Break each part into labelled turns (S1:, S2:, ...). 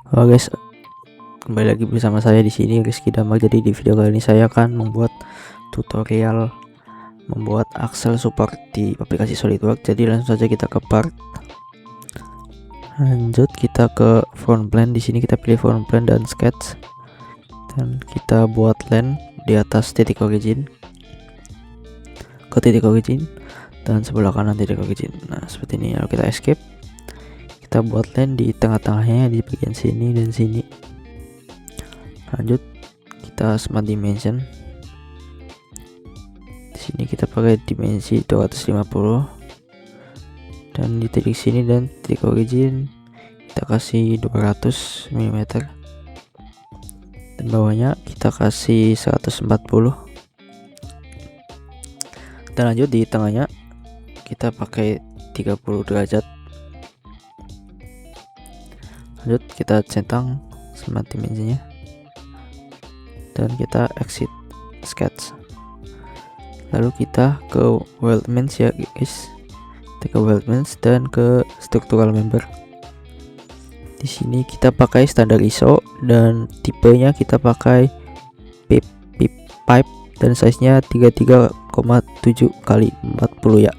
S1: Halo guys, kembali lagi bersama saya di sini Rizky Damar. Jadi di video kali ini saya akan membuat tutorial membuat Axel support di aplikasi SolidWorks. Jadi langsung saja kita ke part. Lanjut kita ke front plane. Di sini kita pilih front plane dan sketch, dan kita buat line di atas titik origin, ke titik origin, dan sebelah kanan titik origin. Nah seperti ini. Lalu kita escape. Kita buat line di tengah-tengahnya di bagian sini dan sini. Lanjut kita smart dimension. Di sini kita pakai dimensi 250, dan di titik sini dan titik origin kita kasih 200 mm, dan bawahnya kita kasih 140. Dan lanjut di tengahnya kita pakai 30 derajat. Lanjut kita centang smart dimensinya, dan kita exit sketch. Lalu kita ke weldments ya guys, kita ke weldments dan ke structural member. Di sini kita pakai standar ISO dan tipenya kita pakai pipe dan size nya 33,7 kali 40 ya.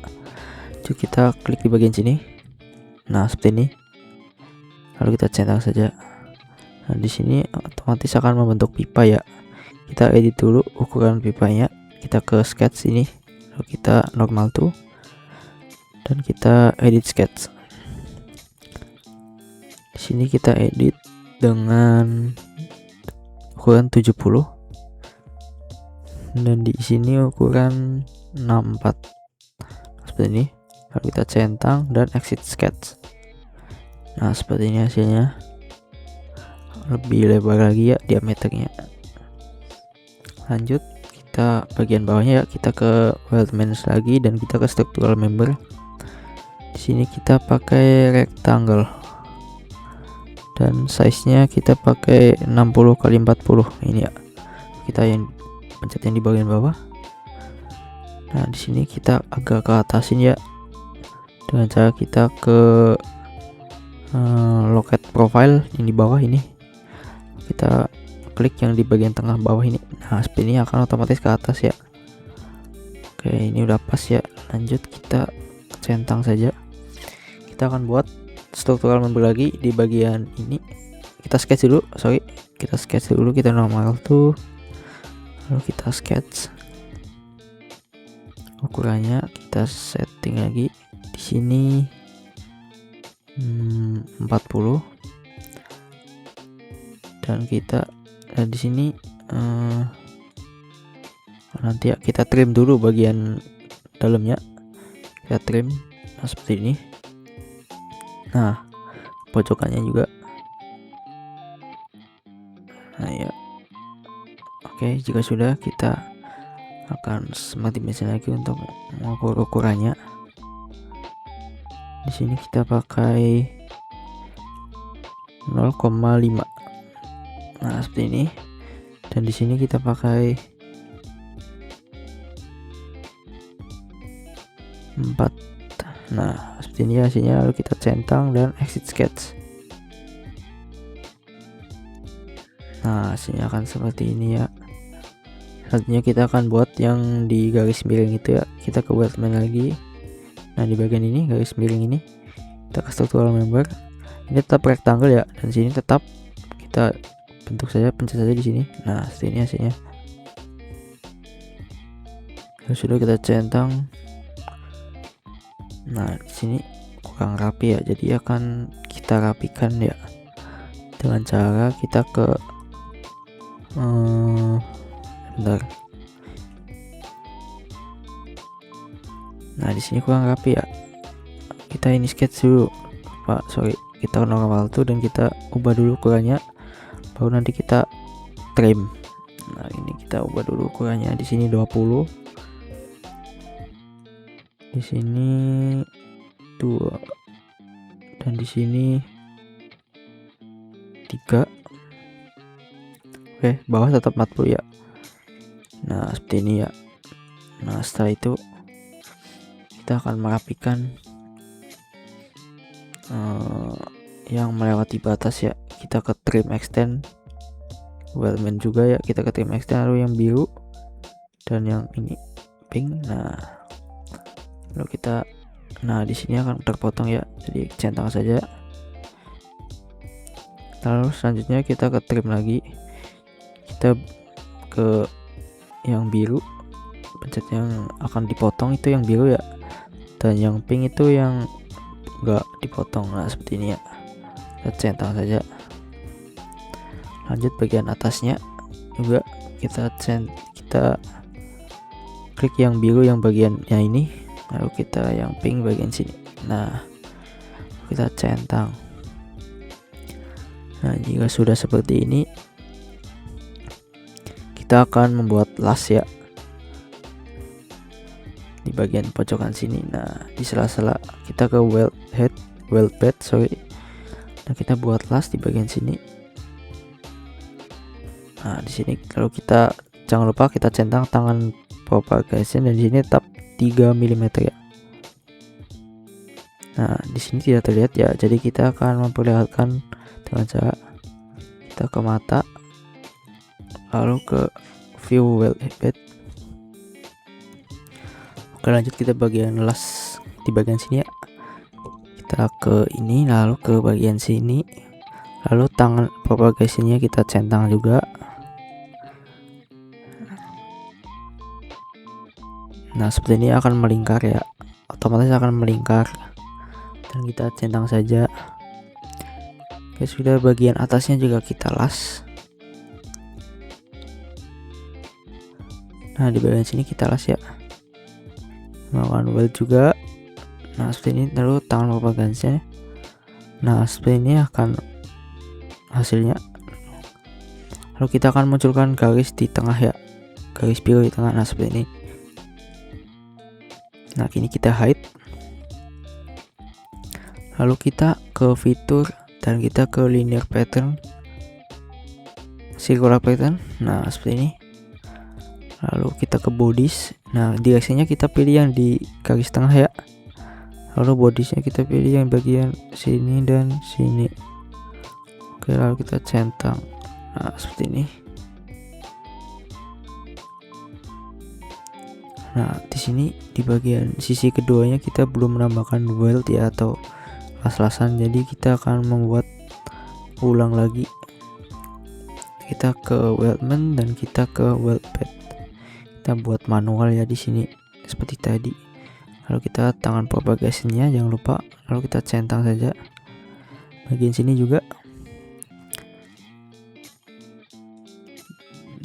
S1: Jadi kita klik di bagian sini. Nah seperti ini. Lalu kita centang saja. Nah di sini otomatis akan membentuk pipa ya. Kita edit dulu ukuran pipanya. Kita ke sketch ini, lalu kita normal to, dan kita edit sketch. Di sini kita edit dengan ukuran 70, dan di sini ukuran 64 seperti ini. Lalu kita centang dan exit sketch. Nah seperti ini hasilnya, lebih lebar lagi ya diameternya. Lanjut kita bagian bawahnya ya, kita ke weldments lagi dan kita ke structural member. Di sini kita pakai rectangle dan size nya kita pakai 60 kali 40 ini ya. Kita yang pencet yang di bagian bawah. Nah di sini kita agak ke atasin ya, dengan cara kita ke locate profile yang di bawah ini, kita klik yang di bagian tengah bawah ini. Nah seperti ini akan otomatis ke atas ya. Oke ini udah pas ya. Lanjut kita centang saja. Kita akan buat struktural member lagi di bagian ini. Kita sketch dulu, kita normal tuh, lalu kita sketch. Ukurannya kita setting lagi di sini 40, dan kita di sini nanti ya kita trim dulu bagian dalamnya, kita trim. Nah seperti ini. Nah pojokannya juga. Nah ya oke, jika sudah kita akan smart dimension lagi untuk mengukur ukurannya. Di sini kita pakai 0,5. Nah seperti ini. Dan di sini kita pakai 4. Nah seperti ini hasilnya. Lalu kita centang dan exit sketch. Nah hasilnya akan seperti ini ya. Selanjutnya kita akan buat yang di garis miring itu ya. Kita ke weldment lagi. Nah di bagian ini garis miring ini kita ke structural member. Ini tetap rectangle ya, dan sini tetap kita bentuk saja, pencet saja di sini. Nah seperti ini hasilnya. Lalu sudah kita centang. Nah di sini kurang rapi ya, jadi akan kita rapikan ya dengan cara kita ke bentar. Nah di sini kurang rapi ya. Kita ini sketch dulu, kita normal tuh, dan kita ubah dulu ukurannya, baru nanti kita trim. Nah ini kita ubah dulu ukurannya. Di sini 20, di sini 2, dan di sini 3. Oke, bawah tetap 40 ya. Nah seperti ini ya. Nah setelah itu kita akan merapikan yang melewati batas ya. kita ke trim extend Wildman juga ya, kita ke trim extend, lalu yang biru dan yang ini pink. Nah lalu kita, nah di sini akan terpotong ya, jadi centang saja. Lalu selanjutnya kita ke trim lagi, kita ke yang biru, pencet yang akan dipotong itu yang biru ya, dan yang pink itu yang enggak dipotong. Nah seperti ini ya, kita centang saja. Lanjut bagian atasnya juga kita klik yang biru yang bagiannya ini, lalu kita yang pink bagian sini. Nah kita centang. Nah jika sudah seperti ini, kita akan membuat las ya di bagian pojokan sini. Nah di sela-sela kita ke weld bed. Nah kita buat las di bagian sini. Nah di sini kalau kita jangan lupa kita centang tangan propagation, dan di sini tetap 3 mm ya. Nah di sini tidak terlihat ya, jadi kita akan memperlihatkan dengan cara kita ke mata, lalu ke view weld bed. Oke, lanjut kita bagian las di bagian sini ya. Kita ke ini, lalu ke bagian sini, lalu tangan propagationnya kita centang juga. Nah seperti ini akan melingkar ya, otomatis akan melingkar, dan kita centang saja. Oke, sudah bagian atasnya juga kita las. Nah di bagian sini kita las ya, melakukan weld juga. Nah seperti ini, lalu tangan propagasinya. Nah seperti ini akan hasilnya. Lalu kita akan munculkan garis di tengah ya, garis biru di tengah. Nah seperti ini. Nah kini kita hide, lalu kita ke fitur dan kita ke linear pattern, circular pattern. Nah seperti ini. Lalu kita ke bodies. Nah direksinya kita pilih yang di garis tengah ya, lalu bodiesnya kita pilih yang bagian sini dan sini. Oke, lalu kita centang. Nah seperti ini. Nah di sini di bagian sisi keduanya kita belum menambahkan weld ya atau las-lasan, jadi kita akan membuat ulang lagi. Kita ke weldman dan kita ke weld bed. Kita buat manual ya di sini seperti tadi. Lalu kita tangan propagationnya jangan lupa, lalu kita centang saja bagian sini juga,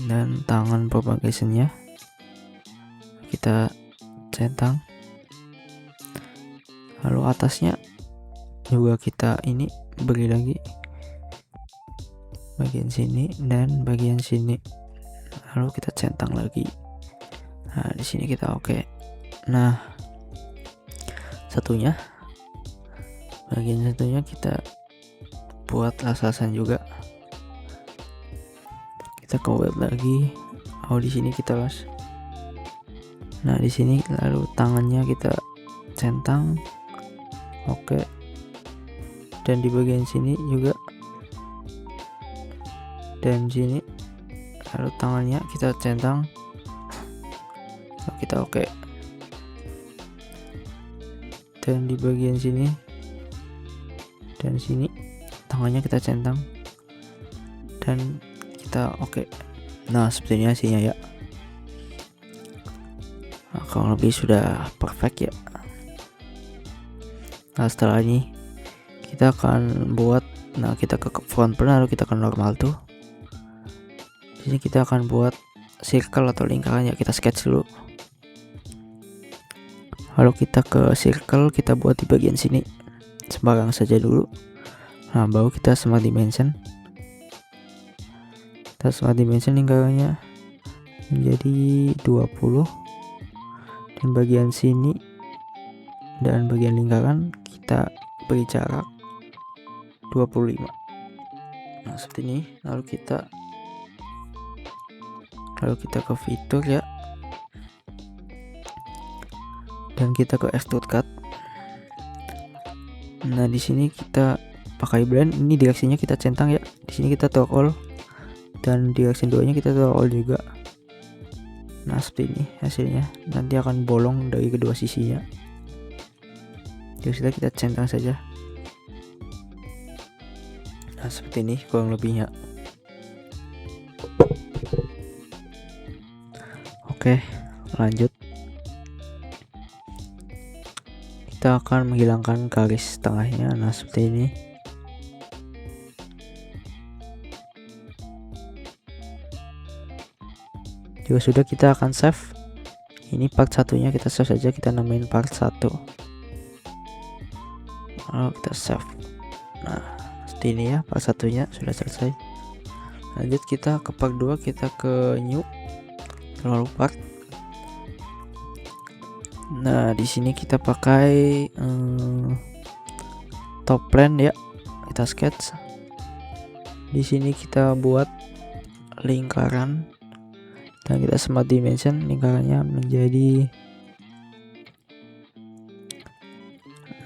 S1: dan tangan propagationnya kita centang. Lalu atasnya juga kita ini beri lagi bagian sini dan bagian sini, lalu kita centang lagi. Nah di sini kita oke. Nah bagian satunya kita buat las-lasan juga. Kita ke weld lagi. Oh di sini kita las. Nah di sini lalu tangannya kita centang. Oke. Dan di bagian sini juga. Dan sini lalu tangannya kita centang. Lalu kita oke. Dan di bagian sini dan sini tangannya kita centang dan kita oke. Nah seperti ini hasilnya ya. Nah, kalau lebih sudah perfect ya. Nah setelah ini kita akan buat, nah kita ke front plan, lalu kita ke normal tuh. Di sini kita akan buat circle atau lingkaran ya, kita sketch dulu. Lalu kita ke circle, kita buat di bagian sini sembarang saja dulu. Nah baru kita smart dimension. Kita smart dimension lingkarannya menjadi 20, dan bagian sini dan bagian lingkaran kita beri jarak 25. Nah seperti ini. Lalu kita ke fitur ya, dan kita ke extrude cut. Nah di sini kita pakai blend. Ini direksinya kita centang ya. Di sini kita toggle dan direction 2 nya kita toggle juga. Nah seperti ini hasilnya, nanti akan bolong dari kedua sisinya. Jadi sudah kita centang saja. Nah seperti ini kurang lebihnya. Oke, lanjut. Kita akan menghilangkan garis tengahnya. Nah seperti ini. Juga sudah, kita akan save. Ini part satunya kita save saja, kita namain part 1. Lalu kita save. Nah seperti ini ya, part satunya sudah selesai. Lanjut kita ke part 2, kita ke new, lalu part. Nah di sini kita pakai top plan ya, kita sketch. Di sini kita buat lingkaran dan kita smart dimension lingkarannya menjadi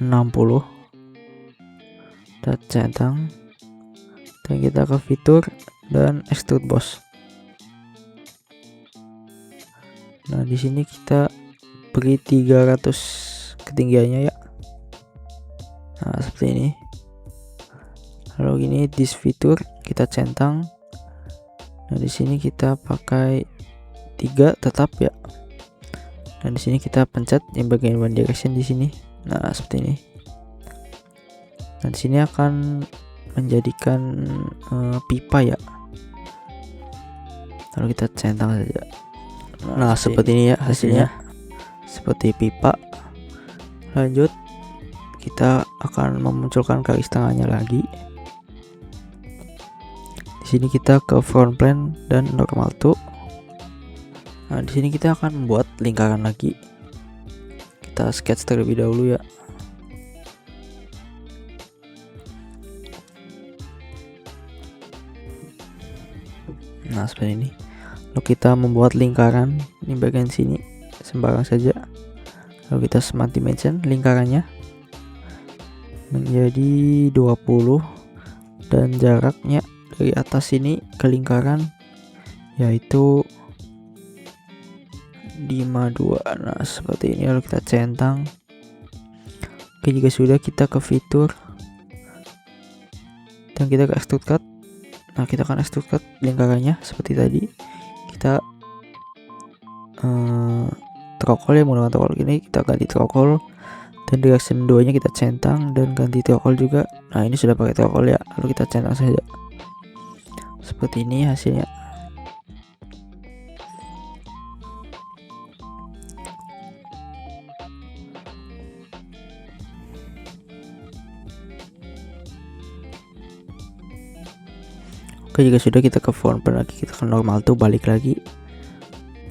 S1: 60. Kita centang dan kita ke fitur dan extrude boss. Nah di sini kita beri 300 ketinggiannya ya. Nah seperti ini. Lalu gini, this fitur kita centang. Nah di sini kita pakai 3 tetap ya. Dan di sini kita pencet yang bagian one direction di sini. Nah seperti ini. Nah di sini akan menjadikan pipa ya. Lalu kita centang saja. Nah seperti ini ya hasilnya, seperti pipa. Lanjut kita akan memunculkan garis tengahnya lagi. Di sini kita ke front plane dan normal to. Nah di sini kita akan membuat lingkaran lagi. Kita sketch terlebih dahulu ya. Nah seperti ini. Lalu kita membuat lingkaran di bagian sini sembarang saja. Lalu kita smart dimension lingkarannya menjadi 20 dan jaraknya dari atas sini ke lingkaran yaitu 52. Nah seperti ini. Lalu kita centang. Oke, jika sudah kita ke fitur dan kita ke extrude cut. Nah kita akan extrude cut lingkarannya seperti tadi. Kita throttle ya, menggunakan throttle ini kita ganti throttle dan direction 2 nya kita centang dan ganti throttle juga. Nah ini sudah pakai throttle ya. Lalu kita centang saja. Seperti ini hasilnya. Oke, jika sudah kita ke front plane lagi, kita ke normal tuh balik lagi.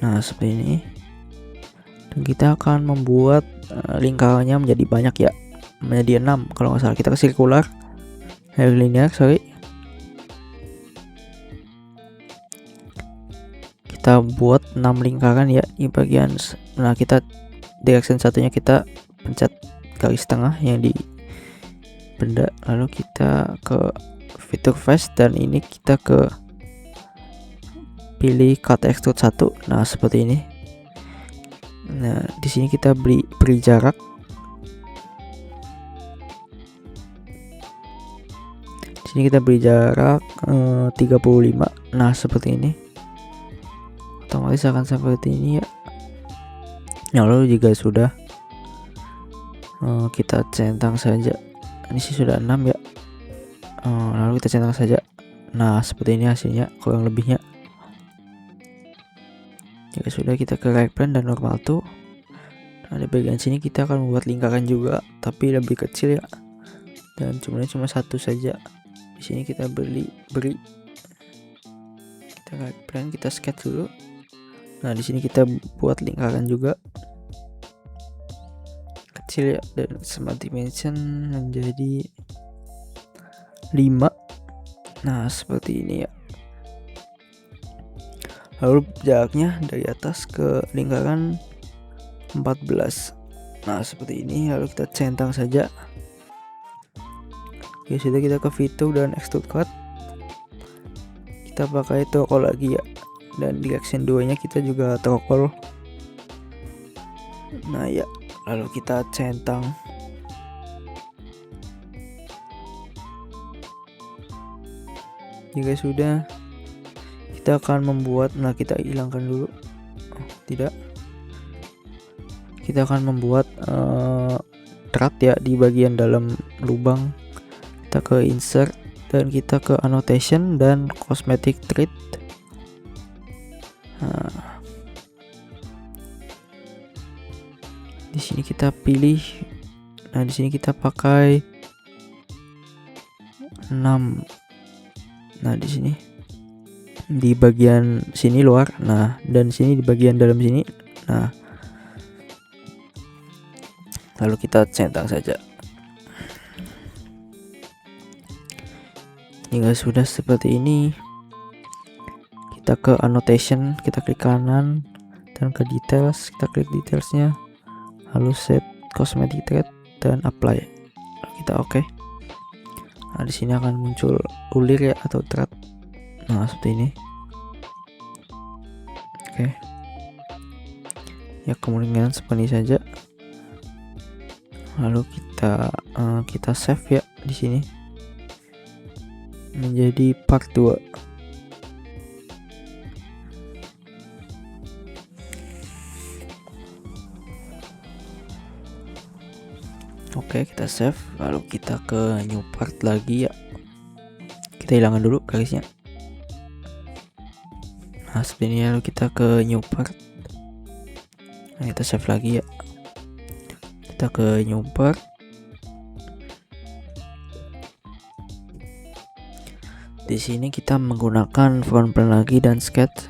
S1: Nah seperti ini. Dan kita akan membuat lingkarannya menjadi banyak ya, menjadi 6 kalau nggak salah. Kita ke circular, linear sorry. Kita buat 6 lingkaran ya di bagian. Nah kita direction satunya kita pencet garis tengah yang di benda. Lalu kita ke fitur face dan ini kita ke pilih cut extrude 1. Nah seperti ini. Nah di sini kita beri jarak. Di sini kita beri jarak 35. Nah seperti ini. Otomatis akan seperti ini ya. Nah lalu jika sudah kita centang saja. Ini sih sudah 6 ya. Lalu kita centang saja. Nah seperti ini hasilnya kurang lebihnya. Jika sudah kita ke right plane dan normal tuh. Nah di bagian sini kita akan membuat lingkaran juga, tapi lebih kecil ya. Dan jumlahnya cuma 1 saja. Di sini kita beri kita right plane, kita sketch dulu. Nah di sini kita buat lingkaran juga kecil ya, dan smart dimension menjadi 5. Nah seperti ini ya. Lalu jaraknya dari atas ke lingkaran 14. Nah seperti ini. Lalu kita centang saja. Oke, sudah, kita ke fitur dan extrude cut. Kita pakai throttle lagi ya, dan direction 2 nya kita juga throttle. Nah ya, lalu kita centang. Jika sudah, kita akan membuat, nah kita hilangkan dulu, tidak, kita akan membuat thread ya di bagian dalam lubang. Kita ke insert dan kita ke annotation dan cosmetic thread. Nah, di sini kita pilih, nah di sini kita pakai 6. Nah di sini di bagian sini luar, nah dan sini di bagian dalam sini. Nah lalu kita centang saja. Jika sudah seperti ini, kita ke annotation, kita klik kanan dan ke details, kita klik detailsnya, lalu set cosmetic thread dan apply. Lalu kita oke. Nah di sini akan muncul ulir ya atau thread. Nah seperti ini. Oke. Ya kemungkinan seperti ini saja. Lalu kita save ya di sini menjadi part 2. Oke, kita save, lalu kita ke new part lagi ya. Kita hilangkan dulu garisnya. Nah seperti ini, lalu kita ke new part. Nah, kita save lagi ya. Kita ke new part. Di sini kita menggunakan front plane lagi dan sketch.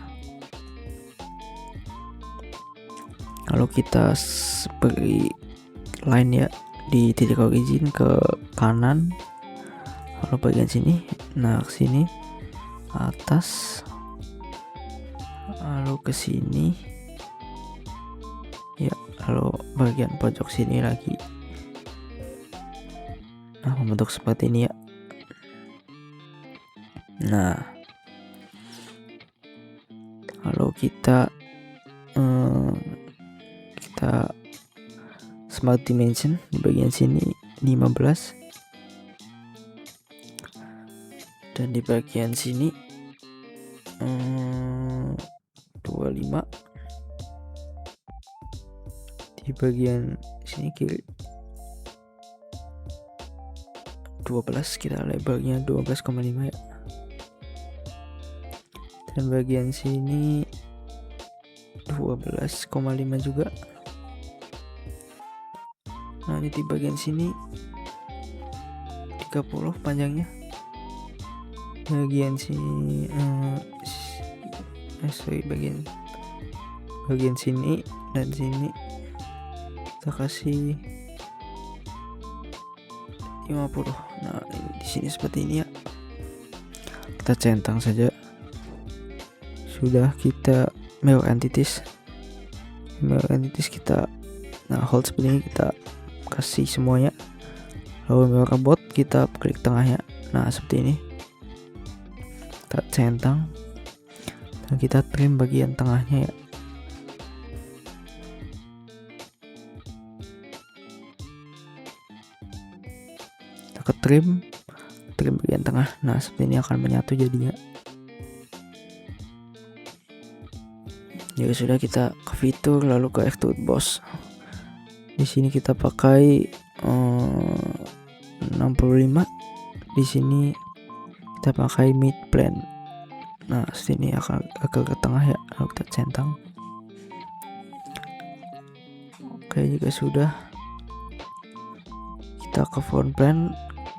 S1: Lalu kita beri line ya di titik origin ke kanan. Lalu bagian sini, nah ke sini atas. Lalu ke sini. Ya, lalu bagian pojok sini lagi. Nah, membentuk seperti ini ya. Nah, lalu kita smart dimension di bagian sini 15 dan di bagian sini 25, di bagian sini kiri 12, kita lebarnya 12,5 ya. Dan bagian sini 12,5 juga. Nah ini di bagian sini 30 panjangnya. Bagian sini bagian sini dan sini kita kasih 50. Nah ini di sini seperti ini ya. Kita centang saja. Sudah, kita mirror entities kita hold seperti ini, kita kasih semuanya. Lalu mirror robot kita klik tengahnya. Nah seperti ini, kita centang dan kita trim bagian tengahnya ya. Kita ke trim bagian tengah. Nah seperti ini akan menyatu jadinya. Jadi sudah, kita ke fitur lalu ke extrude boss. Di sini kita pakai 65. Di sini kita pakai mid plane. Nah sini akan agak ke tengah ya, lalu kita centang. Oke, jika sudah, kita ke front plane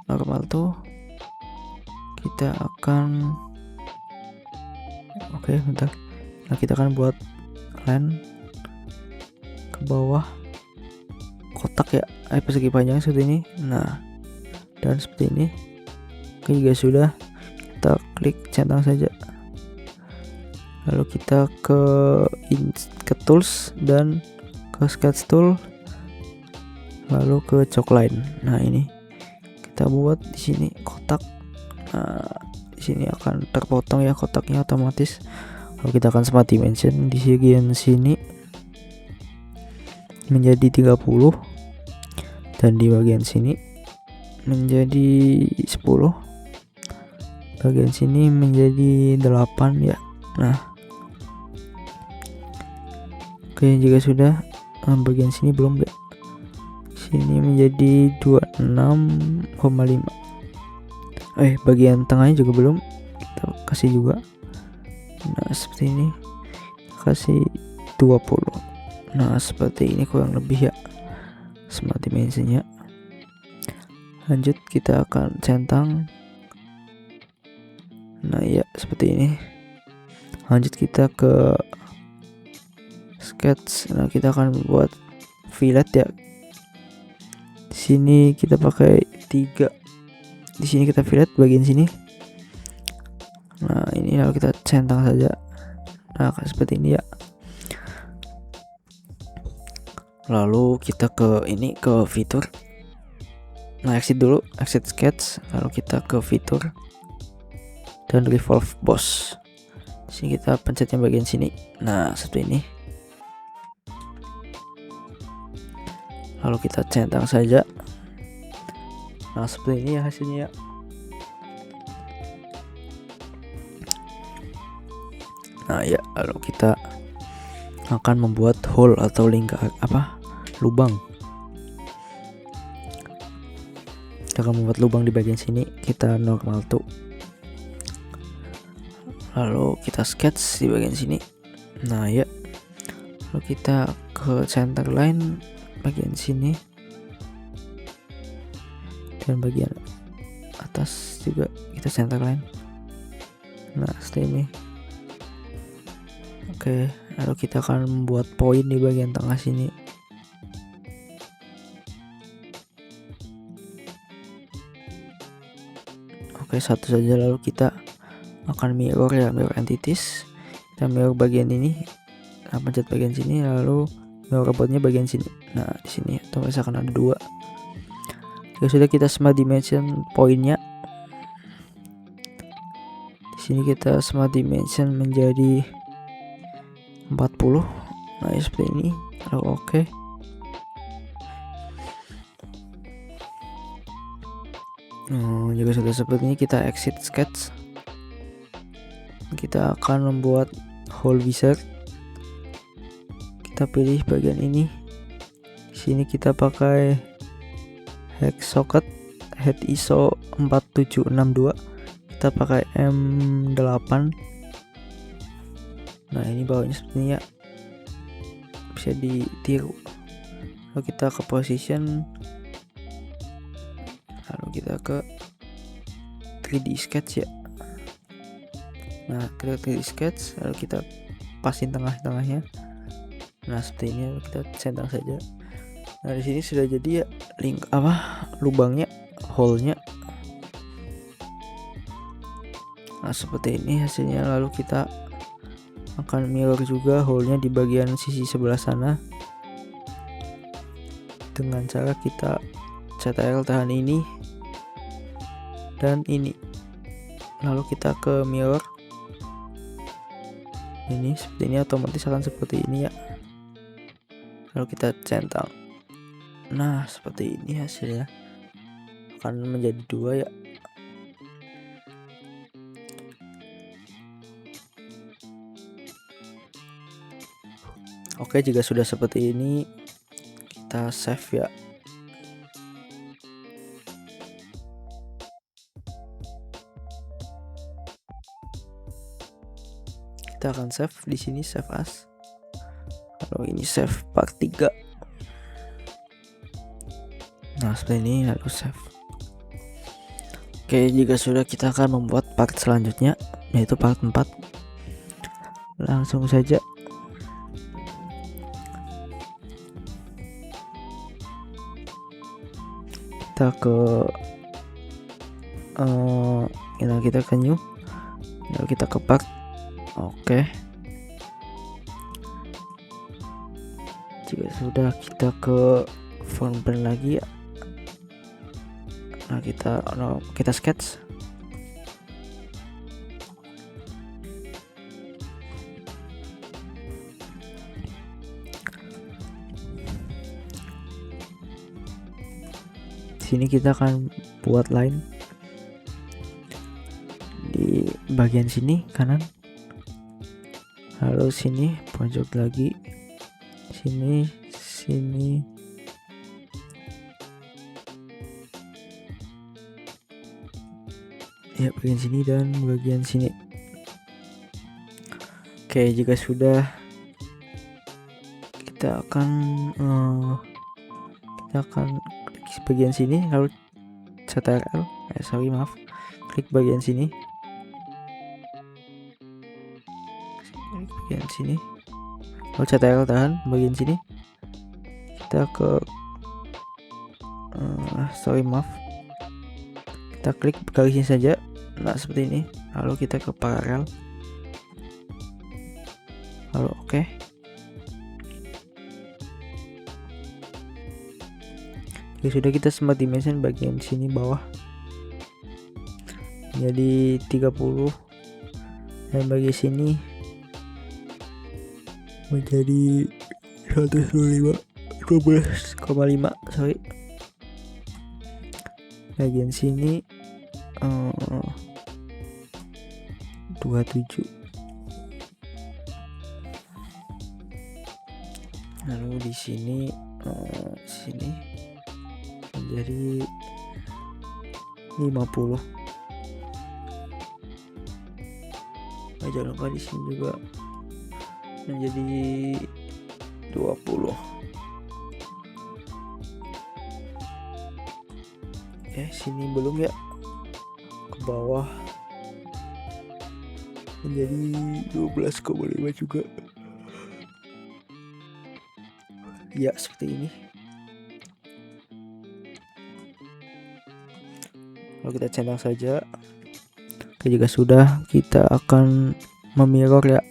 S1: normal tuh. Kita akan bentar. Nah kita akan buat line ke bawah kotak ya, persegi panjang seperti ini. Nah dan seperti ini. Oke, jika sudah, kita klik centang saja. Lalu kita ke tools dan ke sketch tool, lalu ke chalk line. Nah ini kita buat di sini kotak. Nah, di sini akan terpotong ya kotaknya otomatis. Kalau kita akan smart dimension di bagian sini menjadi 30 dan di bagian sini menjadi 10, bagian sini menjadi 8 ya. Nah, oke, jika sudah bagian sini belum ya, sini menjadi 26,5. Bagian tengahnya juga belum, kita kasih juga. Nah, seperti ini, kasih 20. Nah, seperti ini kurang lebih ya smart dimensionnya. Lanjut kita akan centang. Nah ya, seperti ini. Lanjut kita ke sketch. Nah, kita akan buat fillet ya. Di sini kita pakai 3. Di sini kita fillet bagian sini. Nah, ini lalu kita centang saja. Nah, seperti ini ya. Lalu kita ke fitur. Nah, exit dulu, exit sketch, lalu kita ke fitur dan revolve boss. Di sini kita pencetnya bagian sini. Nah, seperti ini. Lalu kita centang saja. Nah, seperti ini ya hasilnya ya. Nah ya, lalu kita akan membuat hole atau lubang. Kita akan membuat lubang di bagian sini. Kita normal tuh. Lalu kita sketch di bagian sini. Nah ya, lalu kita ke center line bagian sini dan bagian atas juga kita center line. Nah, seperti ini. Oke, lalu kita akan membuat poin di bagian tengah sini. Oke, satu saja. Lalu kita akan mirror ya, mirror entities. Kita mirror bagian ini. Nah, pencet bagian sini, lalu mirror robotnya bagian sini. Nah, di sini otomatis akan ada 2. Jika sudah kita smart dimension poinnya. Di sini kita smart dimension menjadi 40. Nah, ya seperti ini. Lalu oke. Jika sudah seperti ini, kita exit sketch. Kita akan membuat hole wizard. Kita pilih bagian ini. Di sini kita pakai hex socket head ISO 4762. Kita pakai M8. Nah, ini bawahnya seperti ini ya, bisa ditiru. Lalu kita ke position, lalu kita ke 3D sketch ya. Nah, kita 3D sketch, lalu kita pasin tengah-tengahnya. Nah, seperti ini, lalu kita centang saja. Nah, di sini sudah jadi ya lubangnya, hole-nya. Nah, seperti ini hasilnya. Lalu kita akan mirror juga hole-nya di bagian sisi sebelah sana dengan cara kita CTRL tahan ini dan ini. Lalu kita ke mirror ini, seperti ini, otomatis akan seperti ini ya. Lalu kita centang. Nah, seperti ini hasilnya, akan menjadi 2 ya. Oke, jika sudah seperti ini, kita save ya. Kita akan save di sini, save as. Lalu ini save part 3. Nah, seperti ini, lalu save. Oke, jika sudah, kita akan membuat part selanjutnya, yaitu part 4. Langsung saja. Kita ke kita ke new, lalu kita ke part. Oke, jika sudah, kita ke front plan lagi ya. Nah, kita sketch. Sini kita akan buat line di bagian sini kanan, lalu sini pojok lagi, sini ya, bagian sini dan bagian sini. Oke, jika sudah, kita akan klik bagian sini, lalu CTRL, klik bagian sini, lalu CTRL tahan bagian sini, kita ke kita klik garisnya saja. Nah, seperti ini, lalu kita ke paralel, lalu oke. Sudah, kita smart dimension bagian sini bawah jadi 30 dan bagian sini menjadi 12,5 bagian sini 27, lalu di sini menjadi 50. Jangan lupa di sini juga menjadi 20. Sini belum ya, ke bawah menjadi 12,5 juga ya, seperti ini. Kalau kita centang saja. Jika sudah, kita akan memirror ya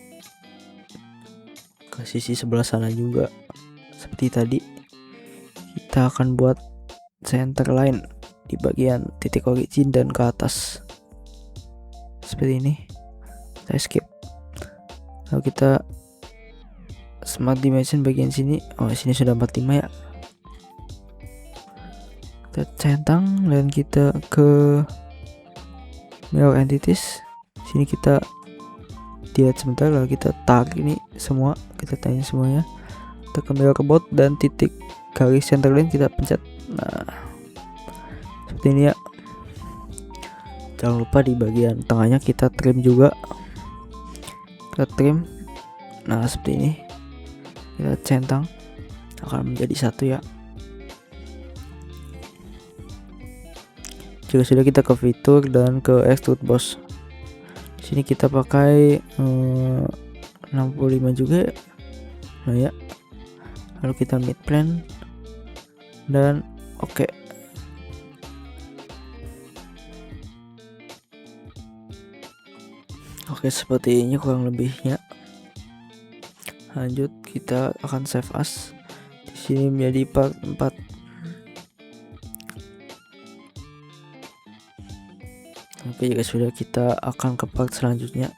S1: ke sisi sebelah sana juga. Seperti tadi, kita akan buat center line di bagian titik origin dan ke atas seperti ini. Kita skip, lalu kita smart dimension bagian sini. Sini sudah 45 ya, kita centang dan kita ke mirror entities. Sini kita lihat sebentar, lalu kita tarik ini semua, kita tanya semuanya, kita ke mirror about dan titik garis center line kita pencet. Nah, seperti ini ya. Jangan lupa di bagian tengahnya kita trim juga, kita trim. Nah, seperti ini, kita centang, akan menjadi satu ya. Jika sudah, kita ke fitur dan ke extrude boss. Sini kita pakai 65 juga ya. Nah ya, lalu kita mid plane dan oke. Oke, seperti ini kurang lebihnya. Lanjut, kita akan save as. Di sini menjadi part 4. Oke, jika sudah, kita akan ke part selanjutnya.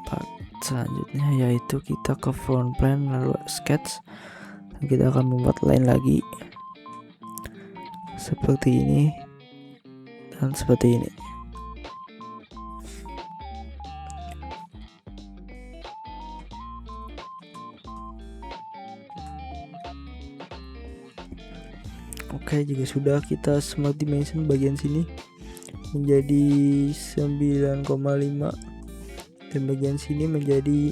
S1: Part selanjutnya yaitu kita ke front plane, lalu sketch, dan kita akan membuat line lagi seperti ini dan seperti ini. Oke, jika sudah, kita smart dimension bagian sini menjadi 9,5 dan bagian sini menjadi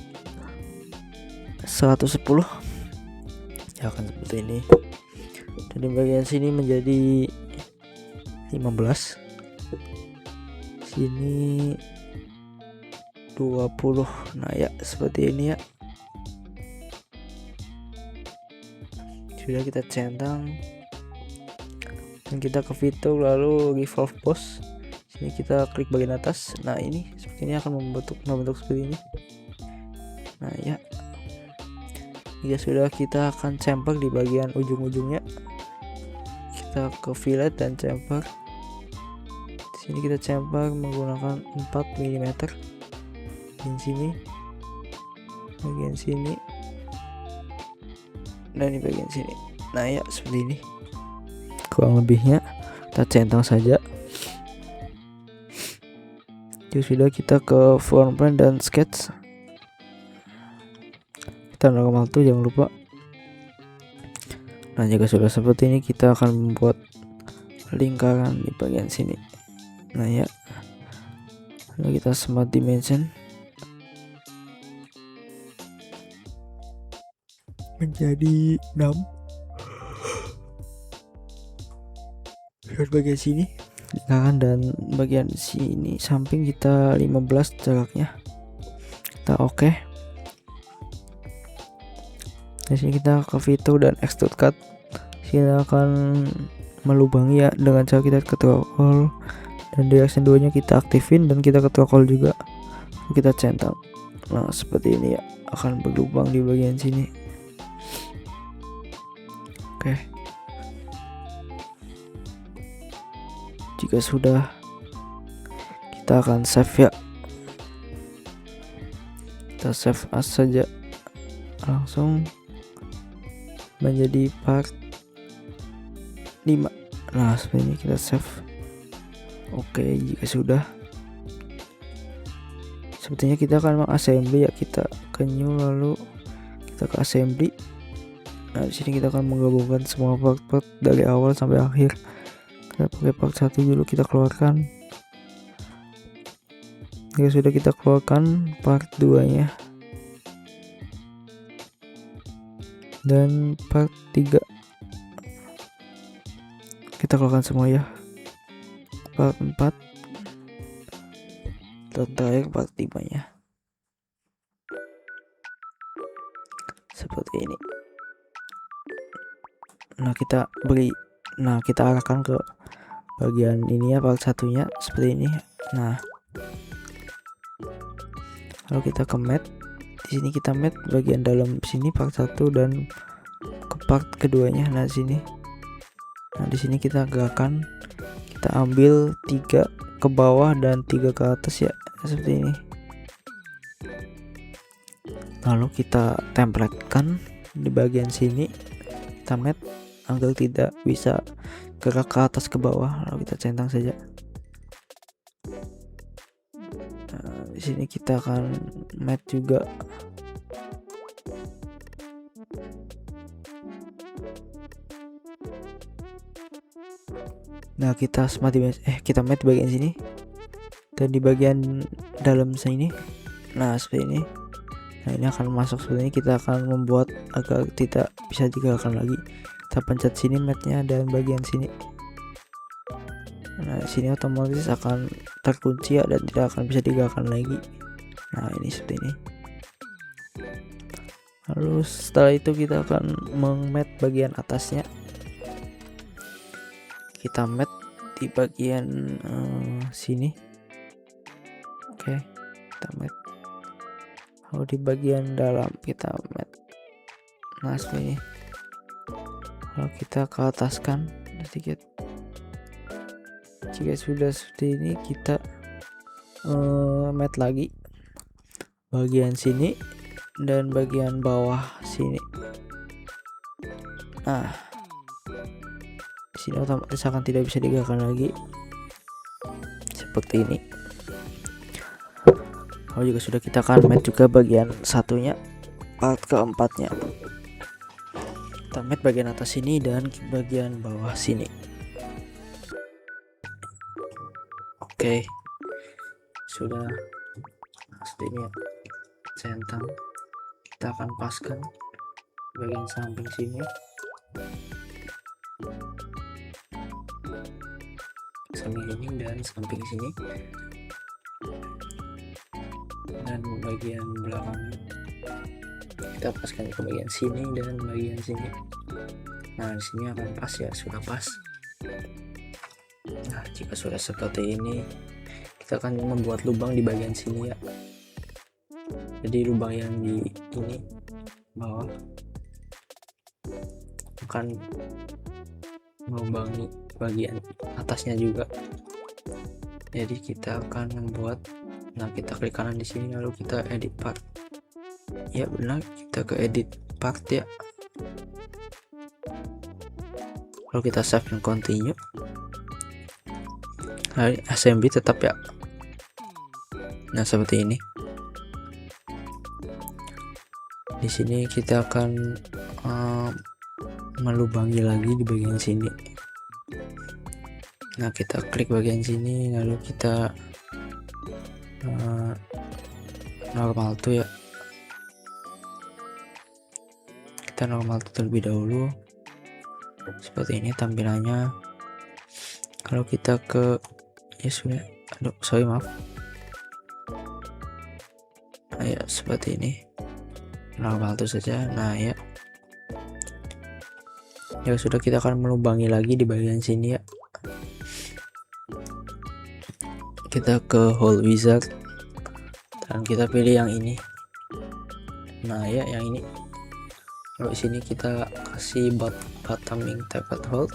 S1: 110 ya, akan seperti ini. Dan di bagian sini menjadi 15, sini 20. Nah ya, seperti ini ya. Sudah, kita centang dan kita ke fitur, lalu revolve boss. Sini kita klik bagian atas. Nah, ini seperti ini akan membentuk seperti ini. Nah ya, jika sudah, kita akan chamfer di bagian ujung-ujungnya. kita ke fillet dan chamfer. Di sini kita chamfer menggunakan 4 mm di sini, bagian sini, dan di bagian sini. Nah ya, seperti ini kurang lebihnya. Kita centang saja. Jadi sudah, kita ke floor plan dan sketch. Kita normal tuh, jangan lupa. Nah jika sudah seperti ini, kita akan membuat lingkaran di bagian sini. Nah ya, lalu kita smart dimension menjadi 6. Lihat bagian sini lingkaran, dan bagian sini samping kita 15 jaraknya. Kita oke. Di sini kita ke fitur dan extrude cut. Kita akan melubangi ya dengan cara kita ke throttle, dan direction 2 nya kita aktifin dan kita ke throttle juga. Kita centang. Nah seperti ini ya, akan berlubang di bagian sini. Oke. Jika sudah, kita akan save ya. Kita save as saja, langsung menjadi part 5. Nah seperti ini kita save. Oke, jika sudah, sepertinya kita akan mengassembly ya. Kita ke new, lalu kita ke assembly. Nah di sini kita akan menggabungkan semua part-part dari awal sampai akhir. Kita pakai part 1 dulu, kita keluarkan. Jika sudah, kita keluarkan part 2 nya dan part 3. Kita keluarkan semua ya. Part 4 dan terakhir part 5 nya. Seperti ini. Nah kita arahkan ke bagian ini ya, part satunya seperti ini. Nah lalu kita ke matte. Di sini kita matte bagian dalam sini part 1 dan ke part keduanya. Nah di sini. Nah di sini kita gerakan, kita ambil 3 ke bawah dan 3 ke atas ya, seperti ini. Lalu kita templatkan di bagian sini, kita matte agar tidak bisa gerak ke atas ke bawah. Lalu kita centang saja. Nah, di sini kita akan matte juga. Nah kita kita matte bagian sini dan di bagian dalam sini. Nah seperti ini. Nah ini akan masuk seperti ini. Kita akan membuat agar tidak bisa digerakkan lagi. Kita pencet sini matte-nya dan bagian sini. Nah sini otomatis akan terkunci ya, dan tidak akan bisa digerakkan lagi. Nah ini seperti ini. Lalu setelah itu kita akan meng-matte bagian atasnya. Kita matte di bagian sini. Oke, kita matte. Lalu di bagian dalam kita matte. Nah seperti ini. Lalu kita ke ataskan sedikit. Jika sudah seperti ini, kita matte lagi bagian sini dan bagian bawah sini. Nah di sini otomatis akan tidak bisa digerakkan lagi, seperti ini. Lalu juga sudah, kita akan matte juga bagian satunya, part keempatnya. Kita matte bagian atas sini dan bagian bawah sini. Oke, sudah seperti ini ya. Centang, kita akan paskan bagian samping sini, samping ini dan samping sini, dan bagian belakangnya kita paskan ke bagian sini dan bagian sini. Nah di sini akan pas ya, sudah pas. Nah jika sudah seperti ini, kita akan membuat lubang di bagian sini ya. Jadi lubang yang di ini bawah akan melubangi bagian atasnya juga. Jadi kita akan membuat, nah kita klik kanan di sini lalu kita edit part. Ya benar, kita ke edit part ya. Lalu kita save dan continue. Nah, assembly tetap ya. Nah seperti ini. Di sini kita akan melubangi lagi di bagian sini. Nah kita klik bagian sini lalu kita normal tuh ya, kita normal tuh terlebih dahulu. Seperti ini tampilannya. Kalau kita ke ya sudah, aduh sorry maaf. Nah ya seperti ini, normal tuh saja. Nah ya sudah, kita akan melubangi lagi di bagian sini ya. Kita ke hole wizard dan kita pilih yang ini. Nah ya yang ini. Lalu sini kita kasih bottoming tapered hole.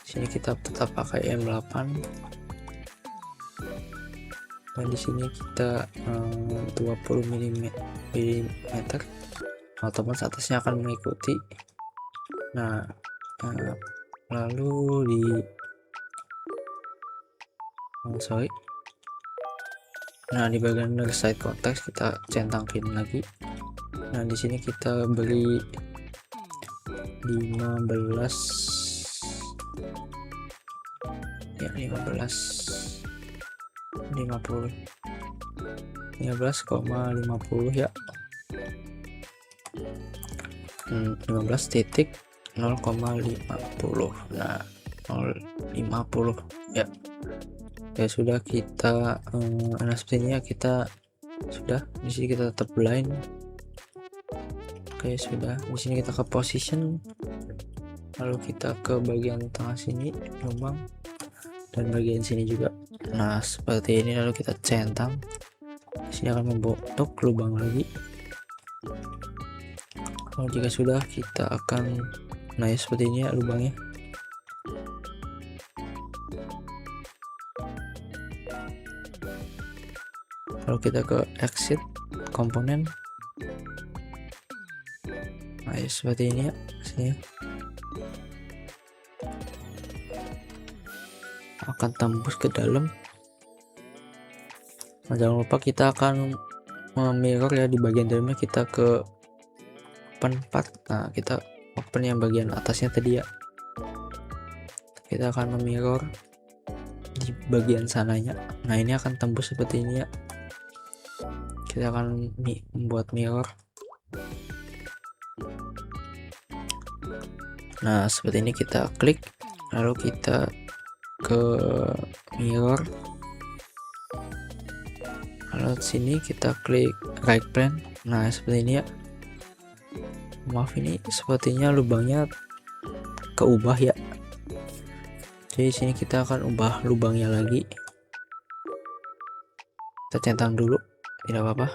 S1: Sini kita tetap pakai M8. Dan di sini kita 20 mm, otomatis atasnya akan mengikuti. Nah lalu di nah di bagian other side context kita centangin lagi. Nah di sini kita beri 15 ya, 15,50 ya, 15.0,50. nah 0,50 ya. Ya sudah, kita nah seperti ini ya, kita sudah di sini kita tetap blind. Oke sudah, di sini kita ke position, lalu kita ke bagian tengah sini lubang dan bagian sini juga. Nah seperti ini, lalu kita centang. Di sini akan membentuk lubang lagi. Kalau jika sudah, kita akan nah ya seperti ini ya lubangnya. Lalu kita ke exit komponen. Nah ya seperti ini ya, sini akan tembus ke dalam. Nah jangan lupa kita akan mirror ya di bagian dalamnya. Kita ke open part. Nah kita open yang bagian atasnya tadi ya, kita akan memirror di bagian sananya. Nah ini akan tembus seperti ini ya. Kita akan membuat mirror. Nah seperti ini, kita klik lalu kita ke mirror, lalu sini kita klik right plane. Nah seperti ini ya. Maaf, ini sepertinya lubangnya keubah ya. Jadi sini kita akan ubah lubangnya lagi. Kita centang dulu, tidak apa-apa.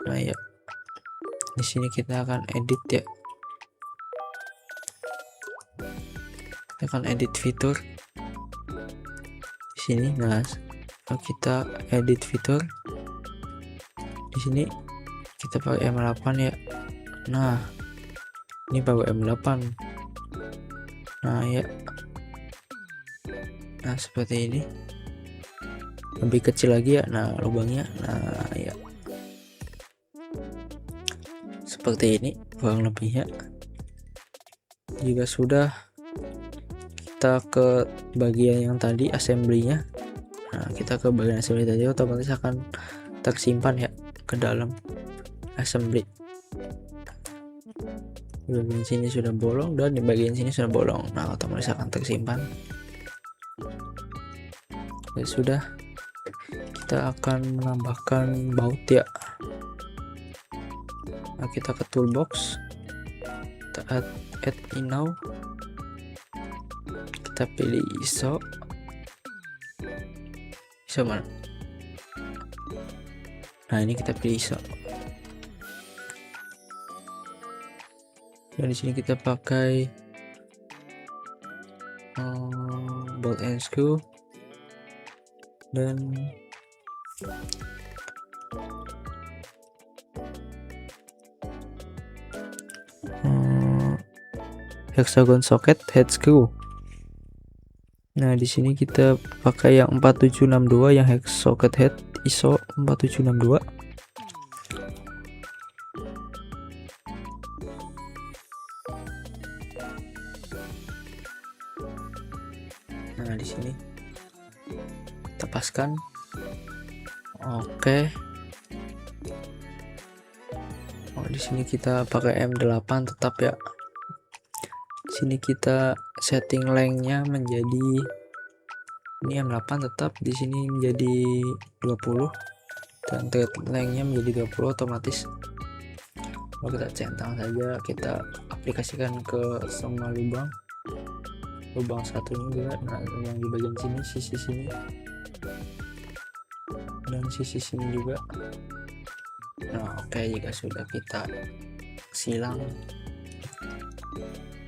S1: Nah ya, di sini kita akan edit ya. Kita akan edit fitur di sini. Nah kita edit fitur di sini, kita pakai M8 ya. Nah ini pakai M8. Nah ya, nah seperti ini, lebih kecil lagi ya. Nah lubangnya, nah ya seperti ini kurang lebihnya. Jika sudah, kita ke bagian yang tadi assembly-nya. Nah kita ke bagian assembly tadi, otomatis akan tersimpan ya ke dalam assembly. Di bagian sini sudah bolong dan di bagian sini sudah bolong. Nah otomatis akan tersimpan. Ya sudah, kita akan menambahkan baut ya. Nah kita ke toolbox, kita add in now, kita pilih ISO mana. Nah ini kita pilih ISO. Dan di sini kita pakai bolt and screw, dan hexagon socket head screw. Nah, di sini kita pakai yang 4762 yang hex socket head ISO 4762. Nah, di sini kita paskan. Oke. Oh, di sini kita pakai M8 tetap ya. Sini kita setting lengthnya menjadi, ini M8 tetap, di sini menjadi 20 dan thread lengthnya menjadi 20 otomatis. Lalu kita centang saja, kita aplikasikan ke semua lubang satunya juga. Nah, yang di bagian sini, sisi sini dan sisi sini juga. Nah, oke, jika sudah kita silang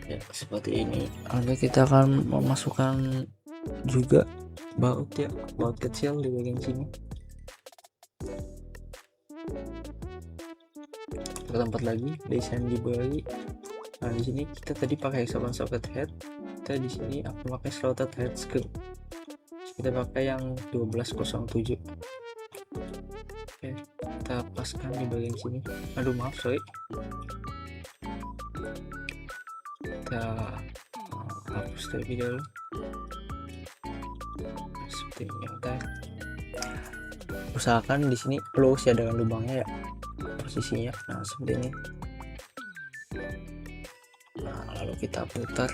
S1: ya seperti ini, lalu kita akan memasukkan juga baut ya, baut kecil di bagian sini. Ke tempat lagi, desain dibagi. Nah, di sini kita tadi pakai hexagon socket head, kita di sini akan pakai slotted head screw. Kita pakai yang 1207. Oke, kita paskan di bagian sini. Aduh, maaf, sorry. Kita hapus terlebih dahulu seperti ini. Oke, usahakan di sini close ya dengan lubangnya ya, posisinya. Nah, seperti ini. Nah, lalu kita putar.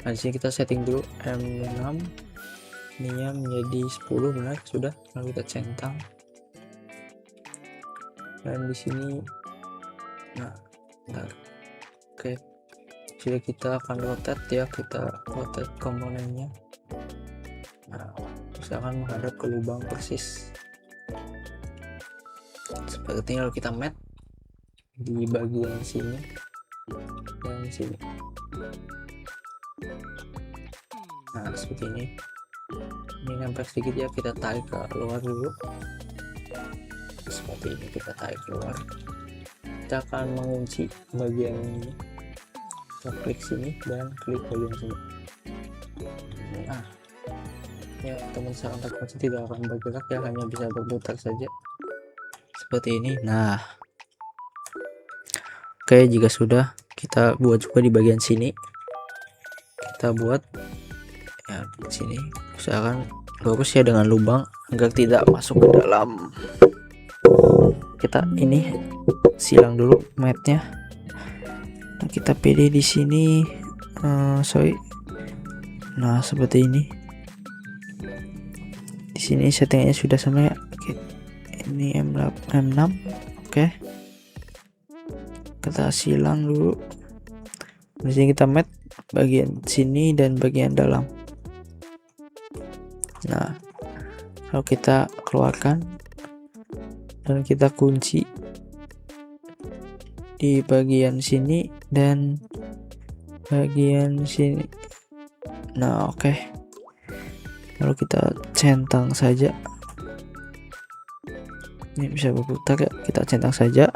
S1: Nah, di sini kita setting dulu M6, ininya menjadi 10, benar sudah. Lalu kita centang. Dan di sini, nah, bentar. Oke, jadi kita akan rotate ya, kita rotate komponennya. Nah, usahakan menghadap ke lubang persis seperti ini. Lalu kita mat di bagian sini dan sini. Nah, seperti ini. Ini nempel sedikit ya, kita tarik ke luar dulu. Seperti ini, kita tarik keluar. Kita akan mengunci bagian ini. Kita klik sini dan klik bagian sini. Nah, ya teman saya terkunci tidak akan bergerak ya, hanya bisa berputar saja seperti ini. Nah, oke, jika sudah, kita buat juga di bagian sini. Kita buat ya di sini, usahakan lurus ya dengan lubang agar tidak masuk ke dalam. Kita ini silang dulu matnya. Nah, kita pilih di sini, nah seperti ini. Di sini settingnya sudah sama ya. Oke, ini M6. Oke, kita silang dulu. Di sini kita mat bagian sini dan bagian dalam. Nah, kalau kita keluarkan dan kita kunci di bagian sini dan bagian sini. Nah, oke. Lalu kita centang saja. Ini bisa berputar ya, kita centang saja.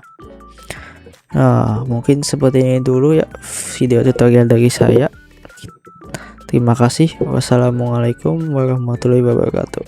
S1: Nah, mungkin seperti ini dulu ya video tutorial dari saya. Terima kasih. Wassalamualaikum warahmatullahi wabarakatuh.